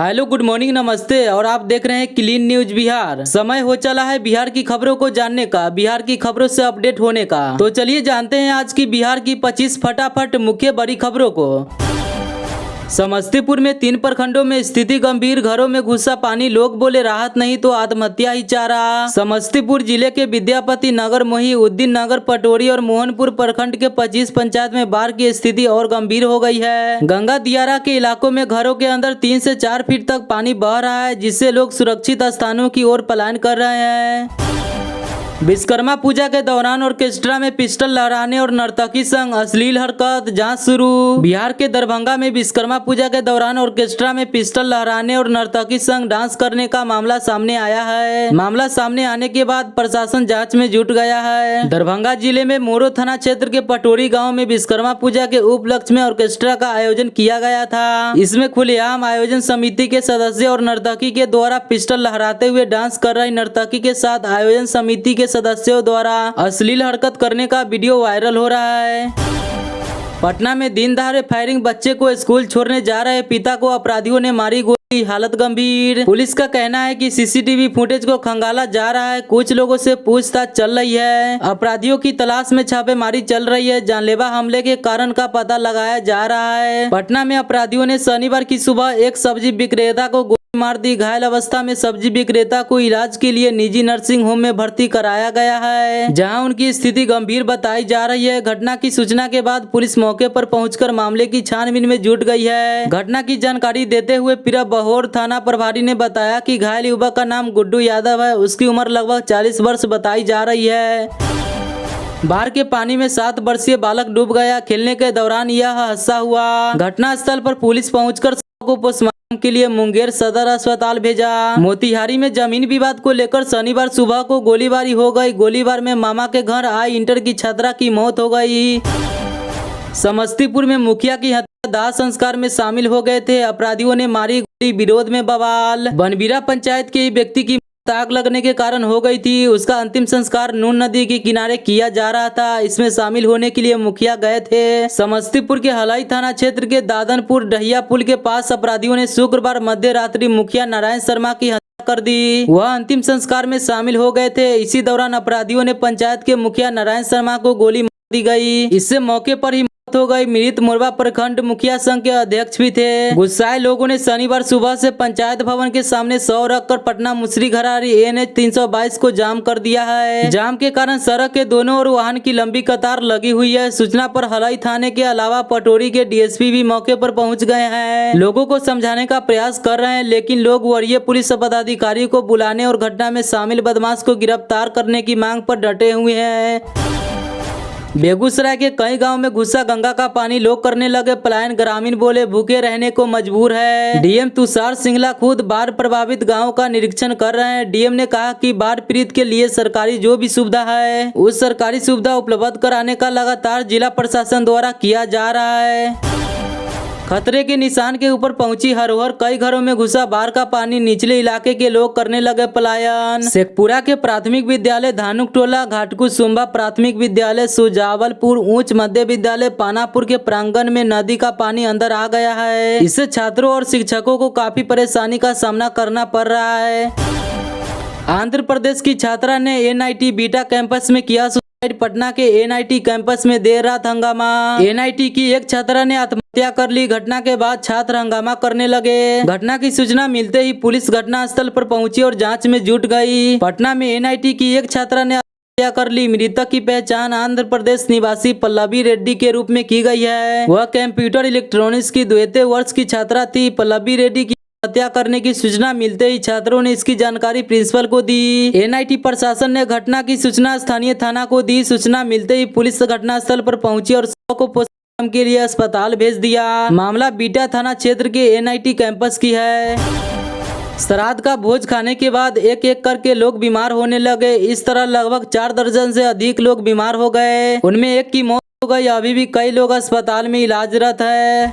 Hello, good morning, नमस्ते। और आप देख रहे हैं क्लीन न्यूज बिहार। समय हो चला है बिहार की खबरों को जानने का, बिहार की खबरों से अपडेट होने का। तो चलिए जानते हैं आज की बिहार की 25 फटाफट मुख्य बड़ी खबरों को। समस्तीपुर में 3 प्रखंडों में स्थिति गंभीर, घरों में घुसा पानी, लोग बोले राहत नहीं तो आत्महत्या ही चारा। समस्तीपुर जिले के विद्यापति नगर, मोहिउद्दीन नगर, पटोरी और मोहनपुर प्रखंड के 25 पंचायत में बाढ़ की स्थिति और गंभीर हो गई है। गंगा दियारा के इलाकों में घरों के अंदर 3 से 4 फीट तक पानी बह रहा है, जिससे लोग सुरक्षित स्थानों की ओर पलायन कर रहे हैं। विश्वकर्मा पूजा के दौरान ऑर्केस्ट्रा में पिस्टल लहराने और नर्तकी संग अश्लील हरकत, जांच शुरू। बिहार के दरभंगा में विश्वकर्मा पूजा के दौरान ऑर्केस्ट्रा में पिस्टल लहराने और नर्तकी संग डांस करने का मामला सामने आया है। मामला सामने आने के बाद प्रशासन जांच में जुट गया है। दरभंगा जिले में मोरो थाना क्षेत्र के पटोरी गाँव में विश्वकर्मा पूजा के उपलक्ष्य में ऑर्केस्ट्रा का आयोजन किया गया था। इसमें खुलेआम आयोजन समिति के सदस्य और नर्तकी के द्वारा पिस्टल लहराते हुए डांस कर रही नर्तकी के साथ आयोजन समिति के सदस्यों द्वारा अश्लील हरकत करने का वीडियो वायरल हो रहा है। पटना में दिन दहाड़े फायरिंग, बच्चे को स्कूल छोड़ने जा रहे पिता को अपराधियों ने मारी गोली, हालत गंभीर। पुलिस का कहना है कि सीसीटीवी फुटेज को खंगाला जा रहा है, कुछ लोगों से पूछताछ चल रही है। अपराधियों की तलाश में छापेमारी चल रही है, जानलेवा हमले के कारण का पता लगाया जा रहा है। पटना में अपराधियों ने शनिवार की सुबह एक सब्जी विक्रेता को मार दी। घायल अवस्था में सब्जी विक्रेता को इलाज के लिए निजी नर्सिंग होम में भर्ती कराया गया है, जहां उनकी स्थिति गंभीर बताई जा रही है। घटना की सूचना के बाद पुलिस मौके पर पहुंचकर मामले की छानबीन में जुट गई है। घटना की जानकारी देते हुए पिरबहोर थाना प्रभारी ने बताया कि घायल युवक का नाम गुड्डू यादव है, उसकी उम्र लगभग 40 वर्ष बताई जा रही है। बाढ़ के पानी में 7 वर्षीय बालक डूब गया, खेलने के दौरान यह हादसा हुआ। घटना स्थल पर पुलिस पहुंचकर शव को पोस्टमार्टम के लिए मुंगेर सदर अस्पताल भेजा। मोतिहारी में जमीन विवाद को लेकर शनिवार सुबह को गोलीबारी हो गई। गोलीबार में मामा के घर आई इंटर की छात्रा की मौत हो गई। समस्तीपुर में मुखिया की हत्या दाह संस्कार में शामिल हो गए थे, अपराधियों ने मारी गोली, विरोध में बवाल। बनबीरा पंचायत के व्यक्ति की आग लगने के कारण हो गई थी, उसका अंतिम संस्कार नून नदी के किनारे किया जा रहा था। इसमें शामिल होने के लिए मुखिया गए थे। समस्तीपुर के हलाई थाना क्षेत्र के दादनपुर डहिया पुल के पास अपराधियों ने शुक्रवार मध्य रात्रि मुखिया नारायण शर्मा की हत्या कर दी। वह अंतिम संस्कार में शामिल हो गए थे। इसी दौरान अपराधियों ने पंचायत के मुखिया नारायण शर्मा को गोली मार दी गई। इससे मौके पर ही हो गई। मृत मोरबा प्रखंड मुखिया संघ के अध्यक्ष भी थे। गुस्साए लोगों ने शनिवार सुबह से पंचायत भवन के सामने शव रखकर पटना मुसरी घरारी NH 322 को जाम कर दिया है। जाम के कारण सड़क के दोनों ओर वाहन की लंबी कतार लगी हुई है। सूचना पर हलाई थाने के अलावा पटोरी के DSP भी मौके पर पहुंच गए हैं। लोगों को समझाने का प्रयास कर रहे हैं, लेकिन लोग वरीय पुलिस पदाधिकारी को बुलाने और घटना में शामिल बदमाश को गिरफ्तार करने की मांग पर डटे हुए हैं। बेगूसराय के कई गांव में घुसा गंगा का पानी, लोग करने लगे पलायन, ग्रामीण बोले भूखे रहने को मजबूर है। DM तुषार सिंगला खुद बाढ़ प्रभावित गांव का निरीक्षण कर रहे हैं। DM ने कहा कि बाढ़ पीड़ित के लिए सरकारी जो भी सुविधा है उस सरकारी सुविधा उपलब्ध कराने का लगातार जिला प्रशासन द्वारा किया जा रहा है। खतरे के निशान के ऊपर पहुंची हरोहर, कई घरों में घुसा बाढ़ का पानी, निचले इलाके के लोग करने लगे पलायन। शेखपुरा के प्राथमिक विद्यालय धानुक टोला, घाटकू सुंबा प्राथमिक विद्यालय, सुजावलपुर उच्च मध्य विद्यालय, पानापुर के प्रांगण में नदी का पानी अंदर आ गया है। इससे छात्रों और शिक्षकों को काफी परेशानी का सामना करना पड़ रहा है। आंध्र प्रदेश की छात्रा ने NIT बीटा कैंपस में किया सुसाइड। पटना के NIT कैंपस में देर रात हंगामा, NIT की एक छात्रा ने आत्महत्या कर ली। घटना के बाद छात्र हंगामा करने लगे। घटना की सूचना मिलते ही पुलिस घटना स्थल पर पहुंची और जांच में जुट गई। पटना में NIT की एक छात्रा ने आत्महत्या कर ली। मृतक की पहचान आंध्र प्रदेश निवासी पल्लवी रेड्डी के रूप में की गई है। वह कंप्यूटर इलेक्ट्रॉनिक्स की 2य वर्ष की छात्रा थी। पल्लवी रेड्डी की हत्या करने की सूचना मिलते ही छात्रों ने इसकी जानकारी प्रिंसिपल को दी। NIT प्रशासन ने घटना की सूचना स्थानीय थाना को दी। सूचना मिलते ही पुलिस घटनास्थल पर पहुंची और शव को पोस्टमार्टम के लिए अस्पताल भेज दिया। मामला बीटा थाना क्षेत्र के NIT कैंपस की है। श्राद्ध का भोज खाने के बाद एक एक करके लोग बीमार होने लगे। इस तरह लगभग 4 दर्जन से अधिक लोग बीमार हो गए। उनमें एक की मौत हो गई। अभी भी कई लोग अस्पताल में इलाजरत है।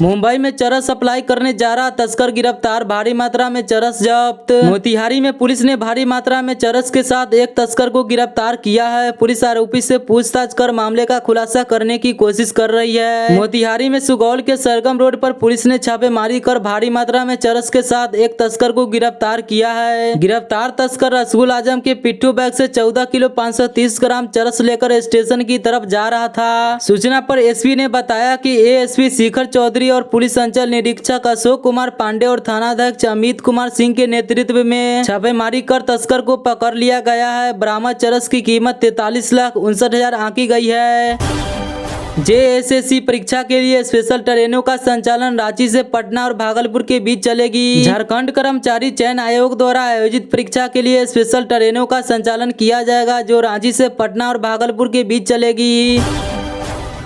मुंबई में चरस सप्लाई करने जा रहा तस्कर गिरफ्तार, भारी मात्रा में चरस जब्त। मोतिहारी में पुलिस ने भारी मात्रा में चरस के साथ एक तस्कर को गिरफ्तार किया है। पुलिस आरोपी से पूछताछ कर मामले का खुलासा करने की कोशिश कर रही है। मोतिहारी में सुगौल के सरगम रोड पर पुलिस ने छापेमारी कर भारी मात्रा में चरस के साथ एक तस्कर को गिरफ्तार किया है। गिरफ्तार तस्कर रसूल आजम के पिट्ठू बैग से 14 किलो 530 ग्राम चरस लेकर स्टेशन की तरफ जा रहा था। सूचना पर एसपी ने बताया कि एएसपी शिखर चौधरी और पुलिस अंचल निरीक्षक अशोक कुमार पांडे और थानाध्यक्ष अमित कुमार सिंह के नेतृत्व में छापेमारी कर तस्कर को पकड़ लिया गया है। बरामद चरस की कीमत 43,59,000 आंकी गई है। जेएसएससी परीक्षा के लिए स्पेशल ट्रेनों का संचालन रांची से पटना और भागलपुर के बीच चलेगी। झारखंड कर्मचारी चयन आयोग द्वारा आयोजित परीक्षा के लिए स्पेशल ट्रेनों का संचालन किया जाएगा, जो रांची से पटना और भागलपुर के बीच चलेगी।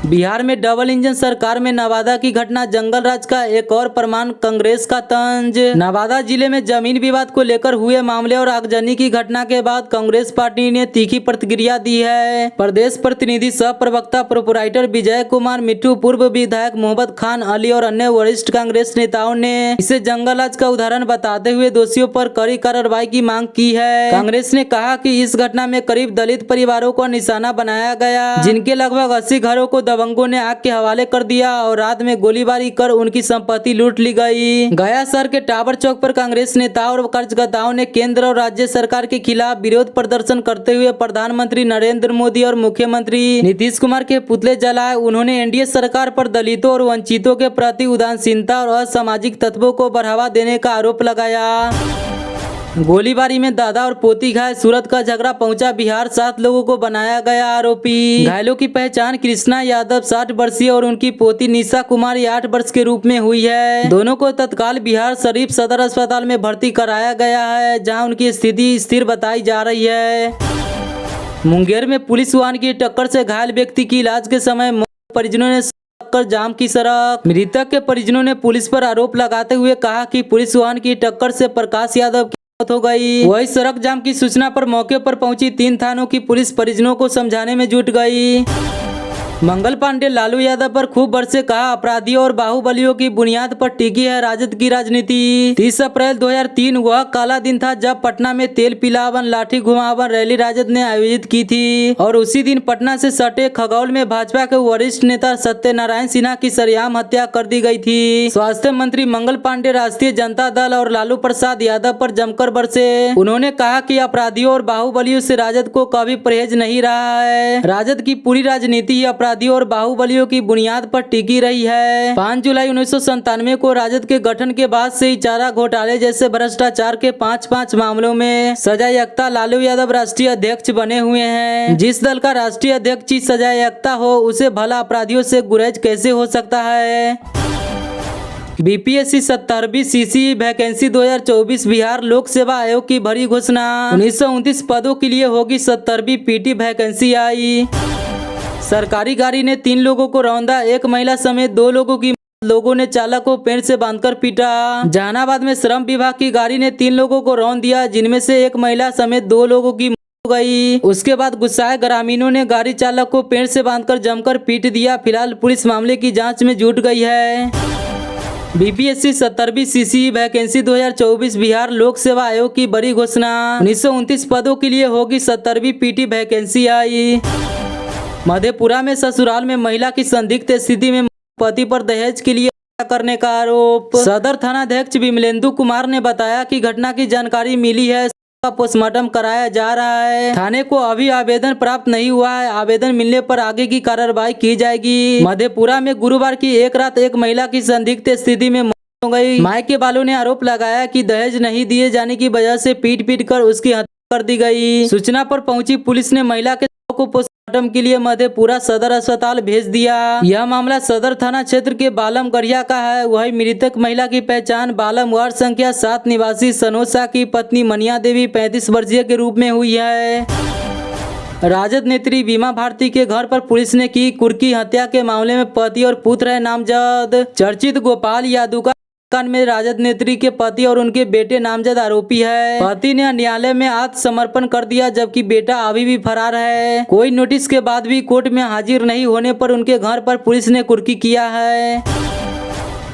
बिहार में डबल इंजन सरकार में नवादा की घटना, जंगल राज का एक और प्रमाण, कांग्रेस का तंज। नवादा जिले में जमीन विवाद को लेकर हुए मामले और आगजनी की घटना के बाद कांग्रेस पार्टी ने तीखी प्रतिक्रिया दी है। प्रदेश प्रतिनिधि सह प्रवक्ता प्रोपराइटर विजय कुमार मिट्टू, पूर्व विधायक मोहम्मद खान अली और अन्य वरिष्ठ कांग्रेस नेताओं ने इसे जंगल राज का उदाहरण बताते हुए दोषियों पर कड़ी कार्रवाई की मांग की है। कांग्रेस ने कहा कि इस घटना में करीब दलित परिवारों को निशाना बनाया गया, जिनके लगभग 80 घरों को दबंगों ने आग के हवाले कर दिया और रात में गोलीबारी कर उनकी संपत्ति लूट ली गई। गया शहर के टावर चौक पर कांग्रेस नेताओं और कर्जदाताओं ने केंद्र और राज्य सरकार के खिलाफ विरोध प्रदर्शन करते हुए प्रधानमंत्री नरेंद्र मोदी और मुख्यमंत्री नीतीश कुमार के पुतले जलाए। उन्होंने एनडीए सरकार पर दलितों और वंचितों के प्रति उदासीनता और असामाजिक तत्वों को बढ़ावा देने का आरोप लगाया। गोलीबारी में दादा और पोती घायल, सूरत का झगड़ा पहुंचा बिहार, 7 लोगों को बनाया गया आरोपी। घायलों की पहचान कृष्णा यादव 60 वर्षीय और उनकी पोती निशा कुमारी 8 वर्ष के रूप में हुई है। दोनों को तत्काल बिहार शरीफ सदर अस्पताल में भर्ती कराया गया है, जहां उनकी स्थिति स्थिर बताई जा रही है। मुंगेर में पुलिस वाहन की टक्कर से घायल व्यक्ति की इलाज के समय परिजनों ने कर जाम की सड़क। मृतक के परिजनों ने पुलिस पर आरोप लगाते हुए कहा कि पुलिस वाहन की टक्कर से प्रकाश यादव हो गई। वही सड़क जाम की सूचना पर मौके पर पहुंची 3 थानों की पुलिस परिजनों को समझाने में जुट गई। मंगल पांडे लालू यादव पर खूब बरसे, कहा अपराधियों और बाहुबलियों की बुनियाद पर टिकी है राजद की राजनीति। 30 अप्रैल 2003 वह काला दिन था जब पटना में तेल पिलावन लाठी घुमावन रैली राजद ने आयोजित की थी और उसी दिन पटना से सटे खगौल में भाजपा के वरिष्ठ नेता सत्यनारायण सिन्हा की सरेआम हत्या कर दी गई थी। स्वास्थ्य मंत्री मंगल पांडे राष्ट्रीय जनता दल और लालू प्रसाद यादव पर जमकर बरसे। उन्होंने कहा कि अपराधियों और बाहुबलियों से राजद को कभी परहेज नहीं रहा है। राजद की पूरी राजनीति अपराधियों और बाहुबलियों की बुनियाद पर टिकी रही है। 5 जुलाई 1997 को राजद के गठन के बाद से ही चारा घोटाले जैसे भ्रष्टाचार के 5 मामलों में सजायाफ्ता लालू यादव राष्ट्रीय अध्यक्ष बने हुए हैं। जिस दल का राष्ट्रीय अध्यक्ष ही सजायाफ्ता हो, उसे भला अपराधियों से गुरेज कैसे हो सकता है। बीपीएससी 70वीं सीसी वैकेंसी 2024, बिहार लोक सेवा आयोग की भरी घोषणा। 1929 पदों के लिए होगी 70वीं पीटी वैकेंसी आई। सरकारी गाड़ी ने 3 लोगों को रौंदा, एक महिला समेत 2 लोगों ने चालक को पेड़ से बांधकर पीटा। जहानाबाद में श्रम विभाग की गाड़ी ने 3 लोगों को रौंद दिया, जिनमें से एक महिला समेत 2 लोगों की मौत हो गई। उसके बाद गुस्साए ग्रामीणों ने गाड़ी चालक को पेड़ से बांधकर जमकर पीट दिया। फिलहाल पुलिस मामले की जांच में जुट गई है। बीपीएससी 70वीं सीसी वैकेंसी 2024, बिहार लोक सेवा आयोग की बड़ी घोषणा। 1929 पदों के लिए होगी 70वीं पीटी वैकेंसी आई। मधेपुरा में ससुराल में महिला की संदिग्ध स्थिति में पति पर दहेज के लिए करने का आरोप। सदर थानाध्यक्ष विमलेंदु कुमार ने बताया कि घटना की जानकारी मिली है, का पोस्टमार्टम कराया जा रहा है। थाने को अभी आवेदन प्राप्त नहीं हुआ है, आवेदन मिलने पर आगे की कार्रवाई की जाएगी। मधेपुरा में गुरुवार की एक रात एक महिला की संदिग्ध स्थिति में मौत हो गई। मायके वालों ने आरोप लगाया कि दहेज नहीं दिए जाने की वजह से पीट कर उसकी हत्या कर दी गई। सूचना पर पहुंची पुलिस ने महिला के को पोस्टमार्टम के लिए मधेपुरा सदर अस्पताल भेज दिया। यह मामला सदर थाना क्षेत्र के बालम गढ़िया का है। वही मृतक महिला की पहचान बालम वार्ड संख्या 7 निवासी सनोसा की पत्नी मनिया देवी 35 वर्षीय के रूप में हुई है। राजद नेत्री बीमा भारती के घर पर पुलिस ने की कुर्की हत्या के मामले में पति और पुत्र है नामजद। चर्चित गोपाल यादव कांड में राजद नेत्री के पति और उनके बेटे नामजद आरोपी है। पति ने न्यायालय में आत्मसमर्पण कर दिया, जबकि बेटा अभी भी फरार है। कोई नोटिस के बाद भी कोर्ट में हाजिर नहीं होने पर उनके घर पर पुलिस ने कुर्की किया है।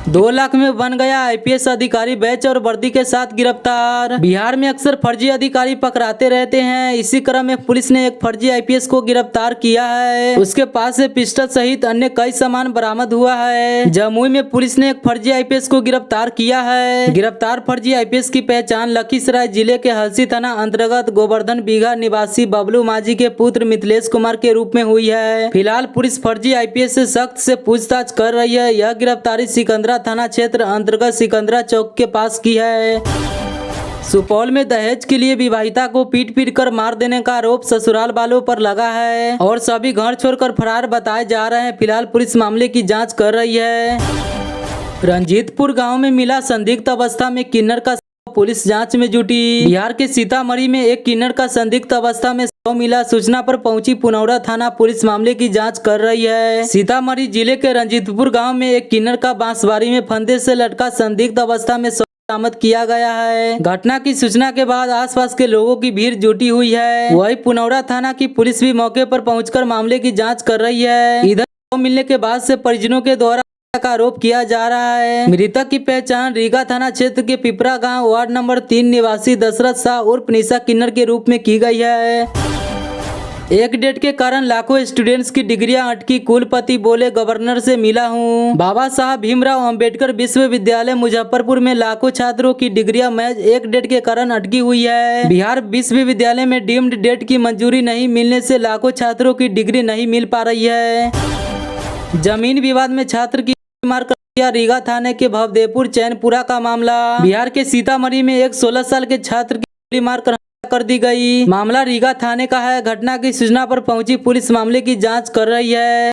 2 लाख में बन गया आईपीएस अधिकारी, बैच और वर्दी के साथ गिरफ्तार। बिहार में अक्सर फर्जी अधिकारी पकड़ाते रहते हैं। इसी क्रम में पुलिस ने एक फर्जी आईपीएस को गिरफ्तार किया है। उसके पास से पिस्टल सहित अन्य कई सामान बरामद हुआ है। जमुई में पुलिस ने एक फर्जी आईपीएस को गिरफ्तार किया है। गिरफ्तार फर्जी आईपीएस की पहचान लखीसराय जिले के हलसी थाना अंतर्गत गोवर्धन बीघा निवासी बबलू माझी के पुत्र मिथिलेश कुमार के रूप में हुई है। फिलहाल पुलिस फर्जी आईपीएस से सख्त से पूछताछ कर रही है। यह गिरफ्तारी सिकंदरा थाना क्षेत्र अंतर्गत सिकंदरा चौक के पास की है। सुपौल में दहेज के लिए विवाहिता को पीट पीट कर मार देने का आरोप ससुराल वालों पर लगा है और सभी घर छोड़कर फरार बताए जा रहे हैं। फिलहाल पुलिस मामले की जांच कर रही है। रंजीतपुर गांव में मिला संदिग्ध अवस्था में किन्नर का पुलिस जांच में जुटी। बिहार के सीतामढ़ी में एक किन्नर का संदिग्ध अवस्था में शव मिला। सूचना पर पहुंची पुनौरा थाना पुलिस मामले की जांच कर रही है। सीतामढ़ी जिले के रंजीतपुर गांव में एक किन्नर का बांसबारी में फंदे से लटका संदिग्ध अवस्था में शव बरामद किया गया है। घटना की सूचना के बाद आसपास के लोगों की भीड़ जुटी हुई है। वही पुनौरा थाना की पुलिस भी मौके पर पहुंचकर मामले की जाँच कर रही है। इधर शव मिलने के बाद से परिजनों के द्वारा का आरोप किया जा रहा है। मृतक की पहचान रीगा थाना क्षेत्र के पिपरा गांव वार्ड नंबर 3 निवासी दशरथ शाह उर्फ निशा किन्नर के रूप में की गई है। एक डेट के कारण लाखों स्टूडेंट्स की डिग्रियां अटकी। कुलपति बोले गवर्नर से मिला हूं। बाबा साहब भीमराव अंबेडकर विश्वविद्यालय मुजफ्फरपुर में लाखों छात्रों की डिग्रियां महज एक डेट के कारण अटकी हुई है। बिहार विश्वविद्यालय में डीम्ड डेट की मंजूरी नहीं मिलने से लाखों छात्रों की डिग्री नहीं मिल पा रही है। जमीन विवाद में छात्र की मार कर दिया। रीगा थाने के भवदेवपुर चैनपुरा का मामला। बिहार के सीतामढ़ी में एक 16 साल के छात्र की गोली मार कर दी गई। मामला रीगा थाने का है। घटना की सूचना पर पहुंची पुलिस मामले की जांच कर रही है।